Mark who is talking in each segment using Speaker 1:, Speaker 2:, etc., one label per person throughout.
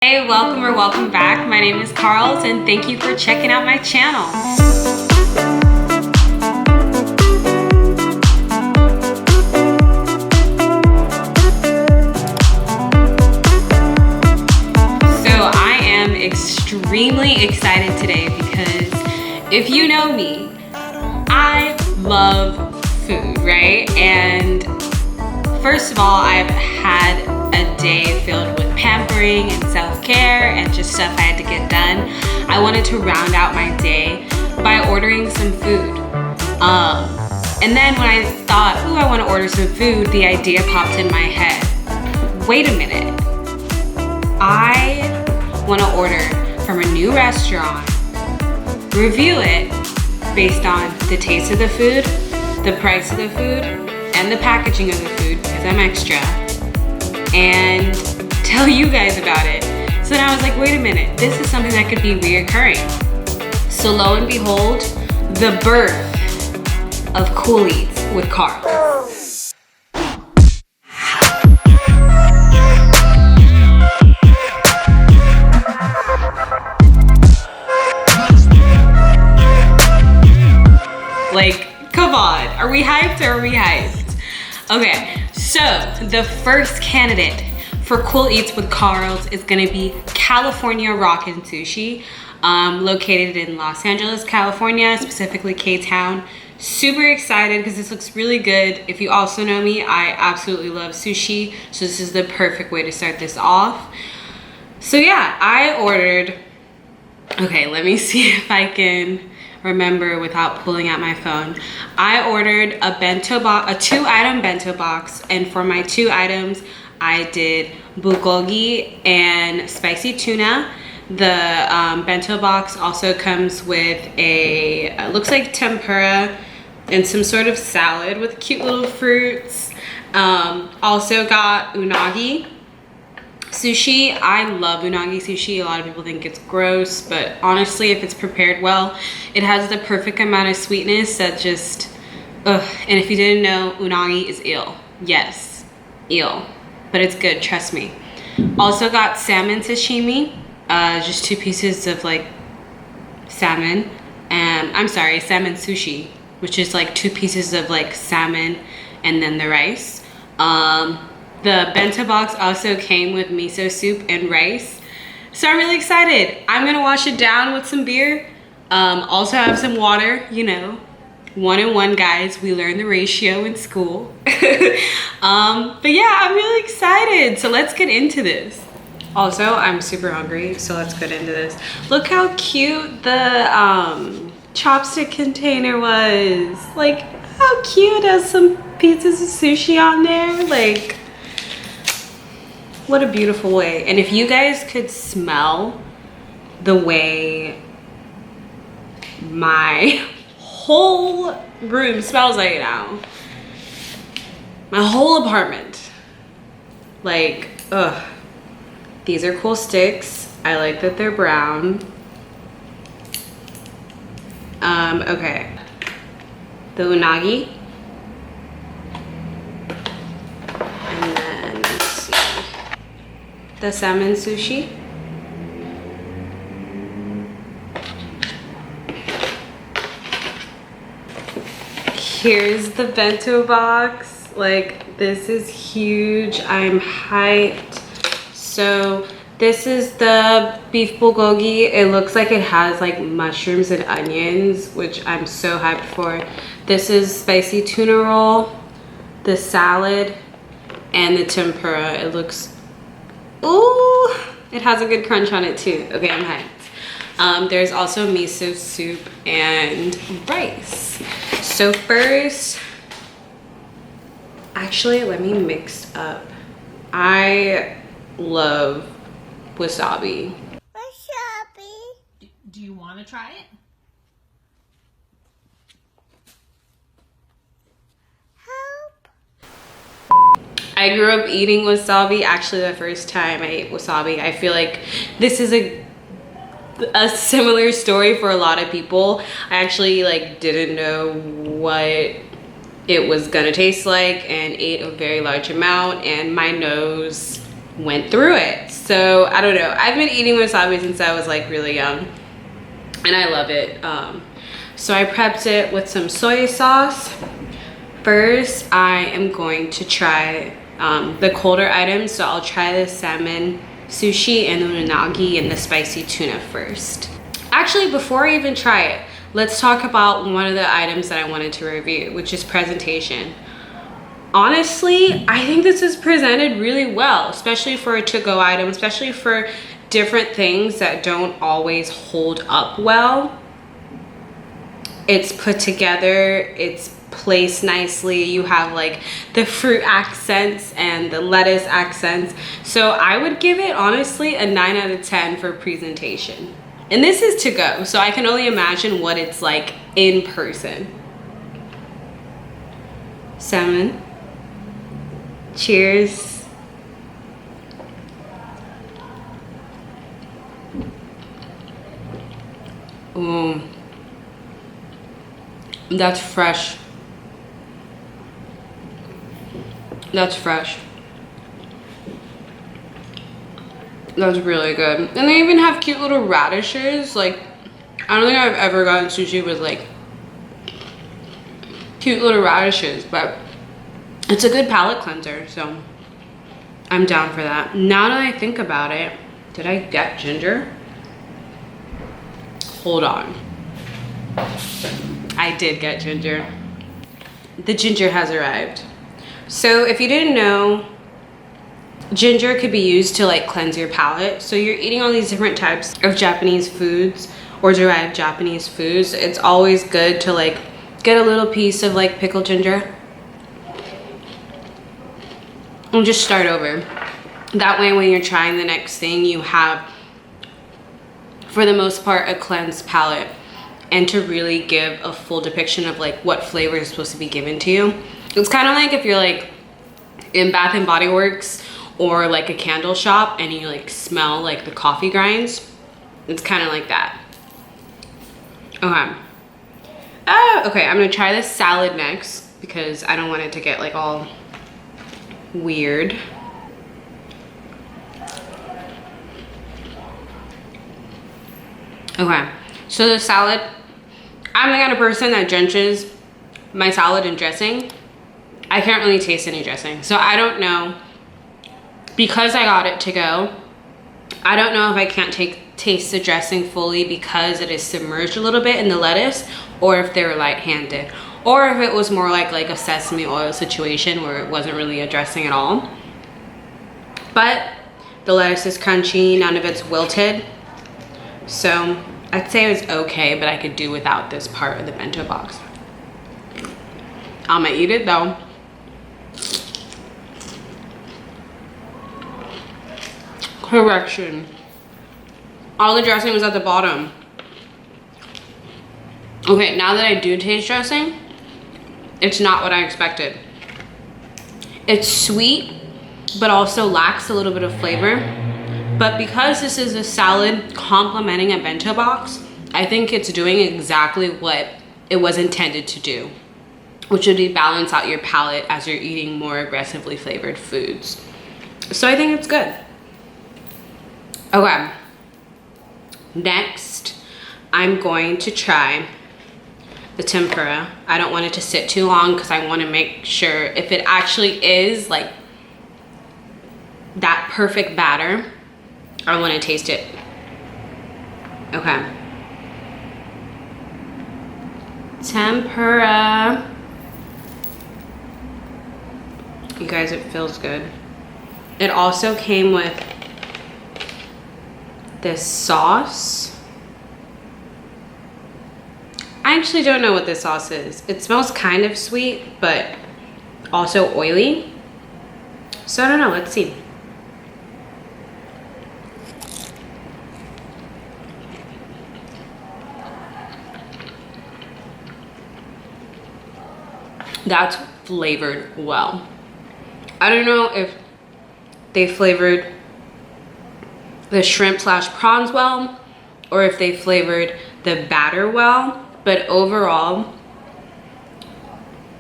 Speaker 1: Hey, welcome or welcome back. My name is Carls and thank you for checking out my channel. So I am extremely excited today because if you know me, I love food, right? And first of all, I've had a day filled with pampering and self-care and just stuff I had to get done. I wanted to round out my day by ordering some food. And then when I thought, ooh, I want to order some food, the idea popped in my head. Wait a minute. I want to order from a new restaurant, review it based on the taste of the food, the price of the food, and the packaging of the food, because I'm extra, and tell you guys about it. So then I was like, wait a minute, this is something that could be reoccurring. So lo and behold, the birth of Cool Eats with CARLS. Like, come on, are we hyped or are we hyped? Okay, so the first candidate for Cool Eats with CARLS is gonna be California Rockin' Sushi, located in Los Angeles, California, specifically K-Town. Super excited because this looks really good. If you also know me, I absolutely love sushi, so this is the perfect way to start this off. So yeah, I ordered, okay, let me see if I can remember without pulling out my phone. I ordered a bento box, a 2-item bento box, and for my 2 items, I did bulgogi and spicy tuna. The bento box also comes with a, looks like tempura and some sort of salad with cute little fruits. Also got unagi sushi. I love unagi sushi. A lot of people think it's gross, but honestly, if it's prepared well, it has the perfect amount of sweetness that just, ugh. And if you didn't know, unagi is eel. Yes, eel, but it's good, trust me. Also got salmon sashimi, just 2 pieces of like salmon, and I'm sorry, salmon sushi, which is like 2 pieces of like salmon and then the rice. The bento box also came with miso soup and rice. So I'm really excited. I'm gonna wash it down with some beer. Also have some water, you know, 1 and 1 guys, we learned the ratio in school. But yeah, I'm really excited. So let's get into this. Also, I'm super hungry, so let's get into this. Look how cute the chopstick container was. Like, how cute, has some pieces of sushi on there. Like, what a beautiful way. And if you guys could smell the way my whole room smells right now, my whole apartment, like, ugh. These are cool sticks. I like that they're brown. Okay, the unagi. And then, let's see, the salmon sushi. Here's the bento box. Like, this is huge. I'm hyped. So this is the beef bulgogi. It looks like it has like mushrooms and onions, which I'm so hyped for. This is spicy tuna roll, the salad, and the tempura. It looks, ooh, it has a good crunch on it too. Okay, I'm hyped. There's also miso soup and rice. So first, actually, let me mix up. I love wasabi.
Speaker 2: Wasabi. Do you want to try it?
Speaker 1: Help. I grew up eating wasabi. Actually, the first time I ate wasabi, I feel like this is a similar story for a lot of people. I actually like didn't know what it was gonna taste like and ate a very large amount, and my nose went through it. So I don't know. I've been eating wasabi since I was like really young, and I love it. So I prepped it with some soy sauce. First, I am going to try the colder items. So I'll try the salmon sushi and the unagi and the spicy tuna first. Actually, before I even try it, let's talk about one of the items that I wanted to review, which is presentation. Honestly, I think this is presented really well, especially for a to-go item, especially for different things that don't always hold up well. It's put together, it's placed nicely. You have like the fruit accents and the lettuce accents. So I would give it honestly a 9 out of 10 for presentation. And this is to go, so I can only imagine what it's like in person. Salmon. Cheers. Ooh. That's fresh. That's fresh. That's really good. And they even have cute little radishes. Like, I don't think I've ever gotten sushi with like cute little radishes, but it's a good palate cleanser, so I'm down for that. Now that I think about it, did I get ginger? Hold on. I did get ginger. The ginger has arrived. So if you didn't know, ginger could be used to like cleanse your palate. So you're eating all these different types of Japanese foods or derived Japanese foods. It's always good to like get a little piece of like pickled ginger and just start over. That way when you're trying the next thing, you have, for the most part, a cleansed palate, and to really give a full depiction of like what flavor is supposed to be given to you. It's kind of like if you're like in Bath and Body Works or like a candle shop and you like smell like the coffee grinds. It's kind of like that. Okay. Okay, I'm gonna try this salad next because I don't want it to get like all weird. Okay, so the salad, I'm the kind of person that drenches my salad in dressing. I can't really taste any dressing, so I don't know, because I got it to go, I don't know if I can't taste the dressing fully because it is submerged a little bit in the lettuce, or if they were light-handed, or if it was more like a sesame oil situation where it wasn't really a dressing at all. But the lettuce is crunchy, none of it's wilted, so I'd say it was okay, but I could do without this part of the bento box. I'm gonna eat it though. Correction. All the dressing was at the bottom. Okay, now that I do taste dressing, it's not what I expected. It's sweet, but also lacks a little bit of flavor. But because this is a salad complementing a bento box, I think it's doing exactly what it was intended to do, which would be balance out your palate as you're eating more aggressively flavored foods. So I think it's good. Okay, next I'm going to try the tempura. I don't want it to sit too long because I want to make sure if it actually is like that perfect batter. I want to taste it. Okay. Tempura. You guys, it feels good. It also came with this sauce. I actually don't know what this sauce is. It smells kind of sweet, but also oily. So I don't know, let's see. That's flavored well. I don't know if they flavored the shrimp / prawns well, or if they flavored the batter well, but overall,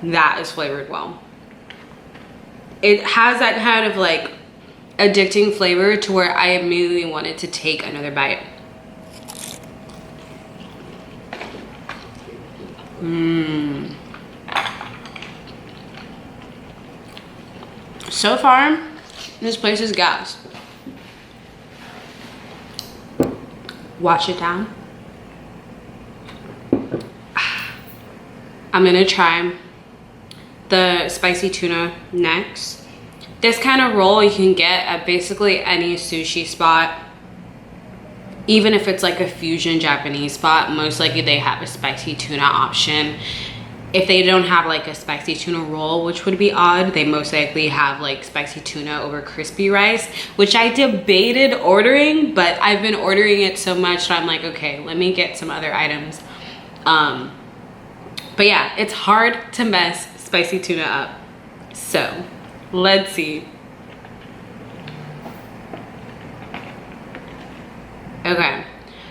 Speaker 1: that is flavored well. It has that kind of like addicting flavor to where I immediately wanted to take another bite. So far, this place is gas. Wash it down. I'm gonna try the spicy tuna next. This kind of roll you can get at basically any sushi spot. Even if it's like a fusion Japanese spot, most likely they have a spicy tuna option. If they don't have like a spicy tuna roll, which would be odd, they most likely have like spicy tuna over crispy rice, which I debated ordering, but I've been ordering it so much that I'm like, okay, let me get some other items. But yeah, it's hard to mess spicy tuna up. So let's see. Okay,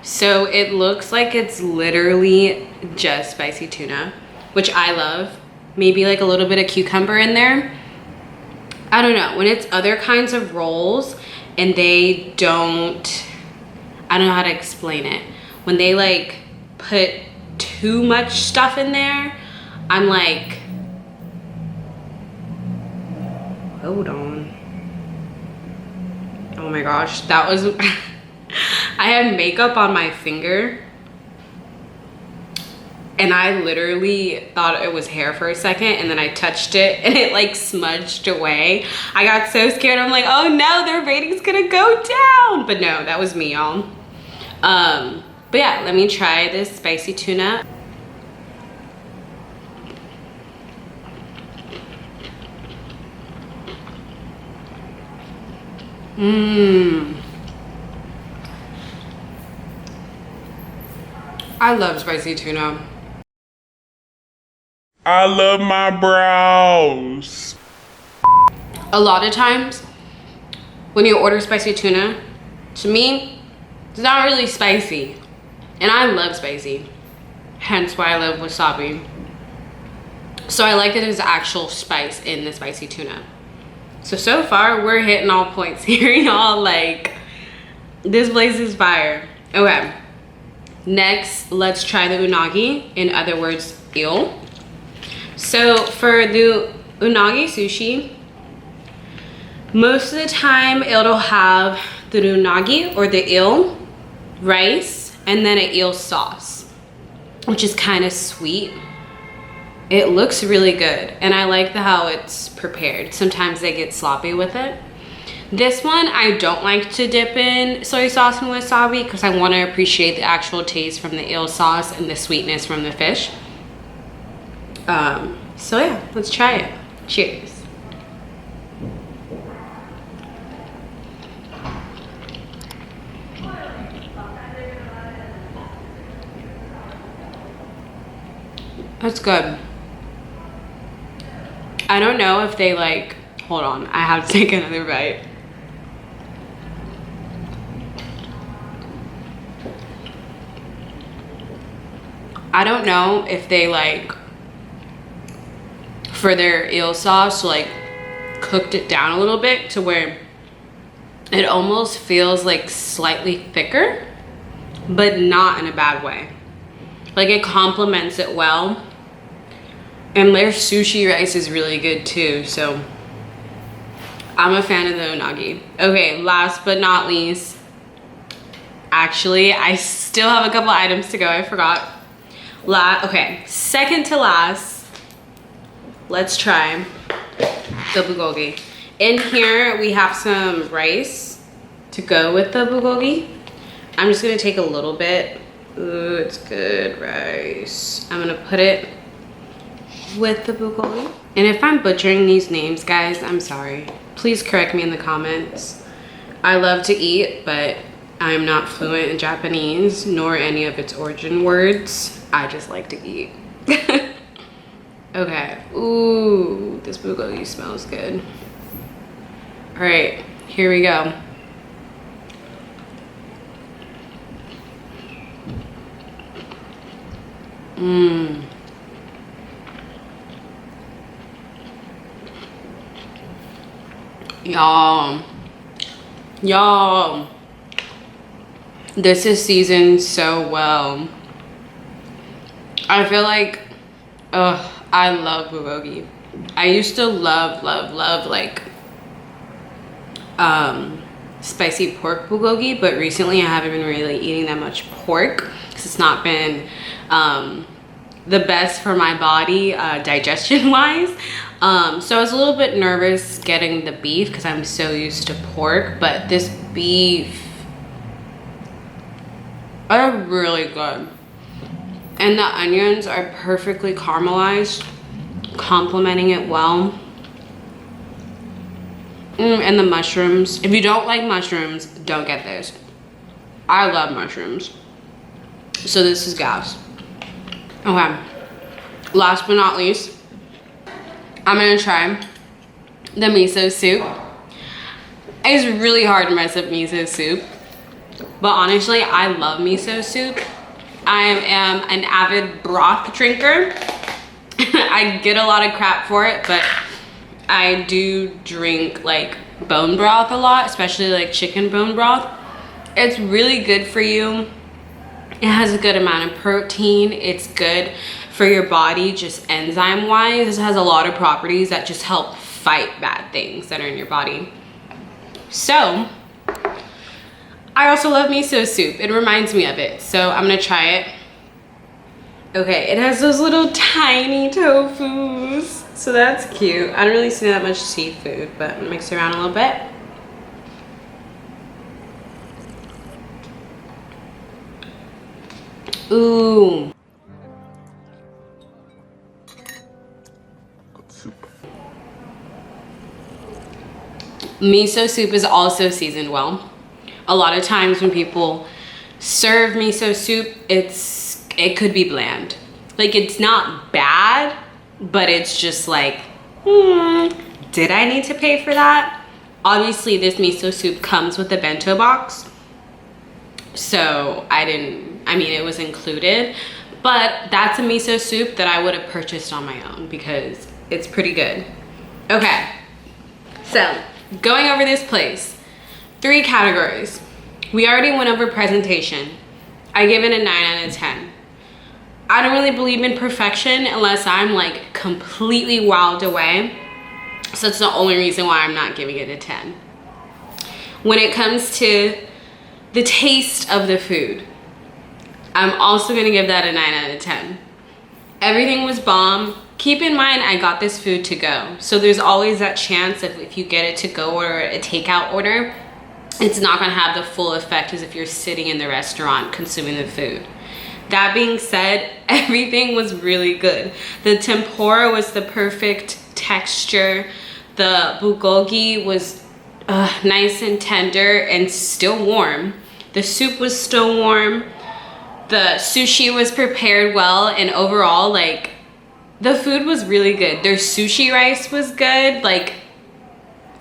Speaker 1: so it looks like it's literally just spicy tuna, which I love. Maybe like a little bit of cucumber in there. I don't know, when it's other kinds of rolls and they don't, I don't know how to explain it. When they like put too much stuff in there, I'm like, hold on. Oh my gosh, that was, I had makeup on my finger and I literally thought it was hair for a second, and then I touched it and it like smudged away. I got so scared. I'm like, oh no, their rating's gonna go down. But no, that was me, y'all. But yeah, let me try this spicy tuna. I love spicy tuna.
Speaker 3: I love my brows.
Speaker 1: A lot of times when you order spicy tuna, to me, it's not really spicy. And I love spicy. Hence why I love wasabi. So I like that there's actual spice in the spicy tuna. So far, we're hitting all points here, y'all. Like, this place is fire. Okay. Next, let's try the unagi. In other words, eel. So for the unagi sushi, most of the time it'll have the unagi or the eel, rice, and then an eel sauce, which is kind of sweet. It looks really good, and I like how it's prepared. Sometimes they get sloppy with it. This one, I don't like to dip in soy sauce and wasabi because I want to appreciate the actual taste from the eel sauce and the sweetness from the fish. So yeah, let's try it. Cheers. That's good. I don't know if they like, hold on, I have to take another bite. I don't know if they like, for their eel sauce, like cooked it down a little bit to where it almost feels like slightly thicker, but not in a bad way. Like it complements it well. And their sushi rice is really good too, so I'm a fan of the unagi. Okay, last but not least, actually, I still have a couple items to go, I forgot. Okay, second to last, let's try the bulgogi. In here, we have some rice to go with the bulgogi. I'm just gonna take a little bit. Ooh, it's good rice. I'm gonna put it with the bulgogi. And if I'm butchering these names, guys, I'm sorry. Please correct me in the comments. I love to eat, but I'm not fluent in Japanese, nor any of its origin words. I just like to eat. Okay, ooh, this bulgogi smells good. All right, here we go. Y'all, Y'all, this is seasoned so well. I feel like, I love bulgogi. I used to love like spicy pork bulgogi, but recently I haven't been really eating that much pork because it's not been the best for my body digestion wise. So I was a little bit nervous getting the beef because I'm so used to pork, but this beef are really good. And the onions are perfectly caramelized, complementing it well. And the mushrooms. If you don't like mushrooms, don't get this. I love mushrooms. So this is gas. Okay. Last but not least, I'm gonna try the miso soup. It's really hard to mess up miso soup. But honestly, I love miso soup. I am an avid broth drinker. I get a lot of crap for it, but I do drink like bone broth a lot, especially like chicken bone broth. It's really good for you. It has a good amount of protein. It's good for your body, just enzyme wise. It has a lot of properties that just help fight bad things that are in your body. So I also love miso soup. It reminds me of it. So I'm gonna try it. Okay, it has those little tiny tofus. So that's cute. I don't really see that much seafood, but I'm gonna mix it around a little bit. Ooh. Miso soup is also seasoned well. A lot of times when people serve miso soup, it could be bland. Like, it's not bad, but it's just like, did I need to pay for that? Obviously, this miso soup comes with a bento box. So it was included, but that's a miso soup that I would have purchased on my own because it's pretty good. Okay, so going over this place, 3 categories. We already went over presentation. I give it a 9 out of 10. I don't really believe in perfection unless I'm like completely wowed away. So that's the only reason why I'm not giving it a 10. When it comes to the taste of the food, I'm also gonna give that a 9 out of 10. Everything was bomb. Keep in mind, I got this food to go. So there's always that chance that if you get it to go or a takeout order, it's not gonna have the full effect as if you're sitting in the restaurant consuming the food. That being said, everything was really good. The tempura was the perfect texture. The bulgogi was nice and tender and still warm. The soup was still warm. The sushi was prepared well, and overall, like, the food was really good. Their sushi rice was good, like,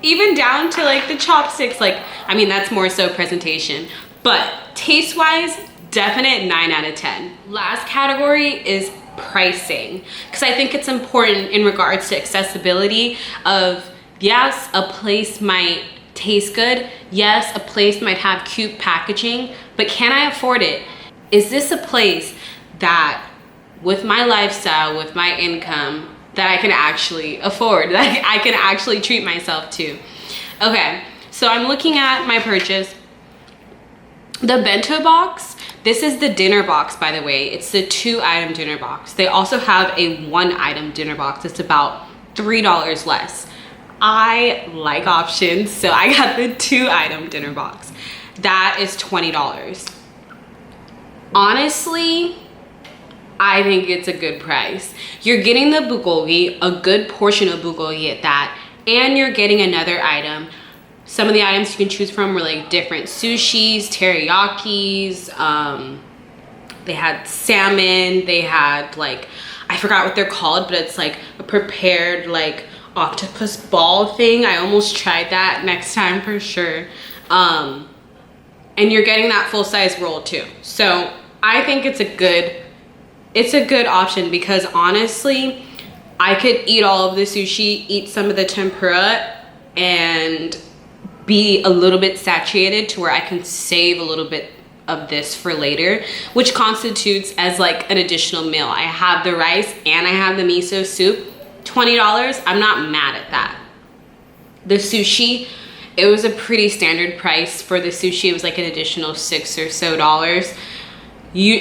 Speaker 1: even down to like the chopsticks. Like, I mean, that's more so presentation, but taste wise, definite 9 out of 10. Last category is pricing, because I think it's important in regards to accessibility of, yes, a place might taste good, yes, a place might have cute packaging, but can I afford it? Is this a place that, with my lifestyle, with my income, that I can actually afford, that I can actually treat myself to? Okay, so I'm looking at my purchase. The bento box, this is the dinner box, by the way. It's the 2-item dinner box. They also have a 1-item dinner box. It's about $3 less. I like options, so I got the 2-item dinner box. That is $20. Honestly, I think it's a good price. You're getting the bulgogi, a good portion of bulgogi at that, and you're getting another item. Some of the items you can choose from were like different sushis, teriyakis, they had salmon, they had like, I forgot what they're called, but it's like a prepared like octopus ball thing. I almost tried that. Next time for sure. And you're getting that full-size roll too. So I think it's a good option, because honestly, I could eat all of the sushi, eat some of the tempura, and be a little bit saturated to where I can save a little bit of this for later, which constitutes as like an additional meal. I have the rice and I have the miso soup. $20, I'm not mad at that. The sushi, it was a pretty standard price for the sushi. It was like an additional $6 or so.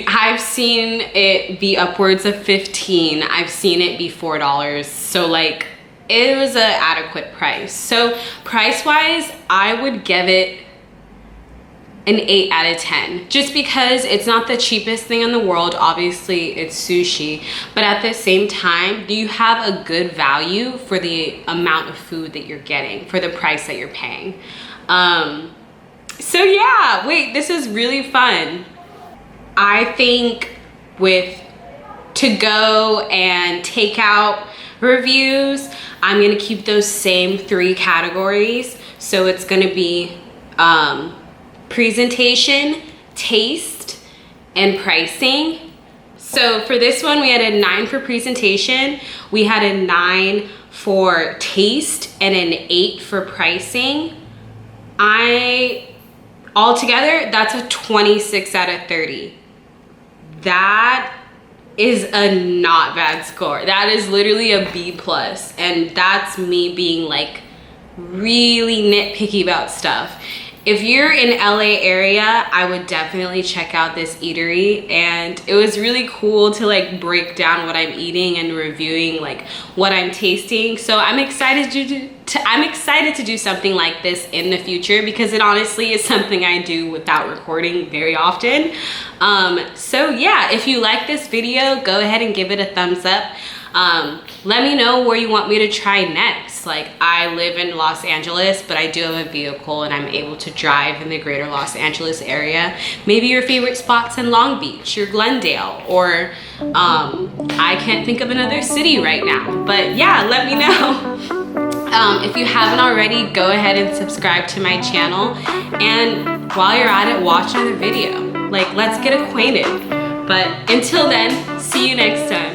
Speaker 1: I've seen it be upwards of 15. I've seen it be $4. So like, it was an adequate price. So price-wise, I would give it an 8 out of 10, just because it's not the cheapest thing in the world. Obviously it's sushi, but at the same time, do you have a good value for the amount of food that you're getting, for the price that you're paying? So yeah, wait, this is really fun. I think with to-go and takeout reviews, I'm gonna keep those same 3 categories. So it's gonna be presentation, taste, and pricing. So for this one, we had a 9 for presentation, we had a 9 for taste, and an 8 for pricing. Altogether, that's a 26 out of 30. That is a not bad score. That is literally a B+, and that's me being like really nitpicky about stuff. If you're in LA area, I would definitely check out this eatery, and it was really cool to like break down what I'm eating and reviewing like what I'm tasting. So I'm excited to do something like this in the future, because it honestly is something I do without recording very often. So yeah, if you like this video, go ahead and give it a thumbs up. Let me know where you want me to try next. Like, I live in Los Angeles, but I do have a vehicle and I'm able to drive in the greater Los Angeles area. Maybe your favorite spots in Long Beach or Glendale, or I can't think of another city right now, but yeah, let me know. If you haven't already, go ahead and subscribe to my channel, and while you're at it, watch another video. Like, let's get acquainted. But until then, see you next time.